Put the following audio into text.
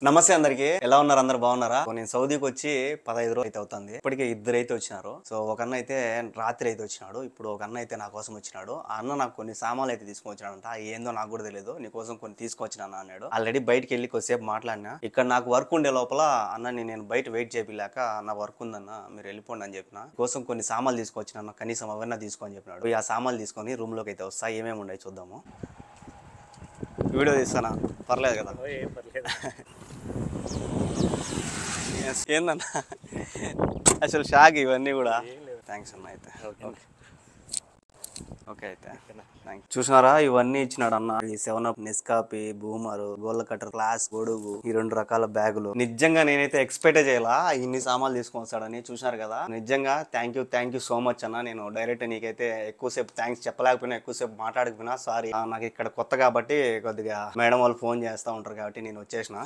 నమస్తే అందరికి, ఎలా ఉన్నారు? అందరు బాగున్నారా? నేను సౌదీకి వచ్చి 15 రోజులు అయితే అవుతుంది. ఇప్పటికే ఇద్దరైతే వచ్చినారు. సో ఒక అన్న అయితే రాత్రి అయితే వచ్చినాడు. ఇప్పుడు ఒక అన్న అయితే నా కోసం వచ్చినాడు. ఆ అన్న నాకు కొన్ని సామాన్లు అయితే తీసుకొచ్చినాడంట. ఏందో నాకు కూడా తెలియదు. నీ కోసం కొన్ని తీసుకొచ్చినా అన్నాడు. ఆల్రెడీ బయటకి వెళ్ళి కొద్దిసేపు మాట్లాడినా. ఇక్కడ నాకు వర్క్ ఉండే లోపల అన్నని నేను బయట వెయిట్ చేయలేక నా వర్క్ ఉందన్న మీరు వెళ్ళిపోండి అని చెప్పిన. కోసం కొన్ని సామాన్లు తీసుకొచ్చినా, కనీసం అవన్నీ తీసుకొని చెప్పినాడు. ఆ సామాన్లు తీసుకొని రూమ్ లోకి అయితే వస్తా. ఏమేమి ఉన్నాయి చూద్దాము. వీడియో తీస్తానా? పర్లేదు కదా? ఏందన్నా అసలు షాక్ ఇవన్నీ కూడా. థ్యాంక్స్ అన్న. అయితే ఓకే ఓకే అయితే చూసినారా, ఇవన్నీ ఇచ్చినాడు అన్న. ఈ 7up, Nescafé, boomer, gold cutter, class, గొడుగు, ఈ 2 రకాల బ్యాగులు. నిజంగా నేనైతే ఎక్స్పెక్ట్ చేయాలా ఇన్ని సామాన్లు తీసుకొని వస్తాడని. చూసినారు కదా, నిజంగా థ్యాంక్ యూ సో మచ్ అన్న. నేను డైరెక్ట్ నీకైతే ఎక్కువసేపు థ్యాంక్స్ చెప్పలేకపోయినా, ఎక్కువసేపు మాట్లాడకపోయినా సారీ. నాకు ఇక్కడ కొత్త కాబట్టి కొద్దిగా మేడం వాళ్ళు ఫోన్ చేస్తూ ఉంటారు కాబట్టి నేను వచ్చేసిన.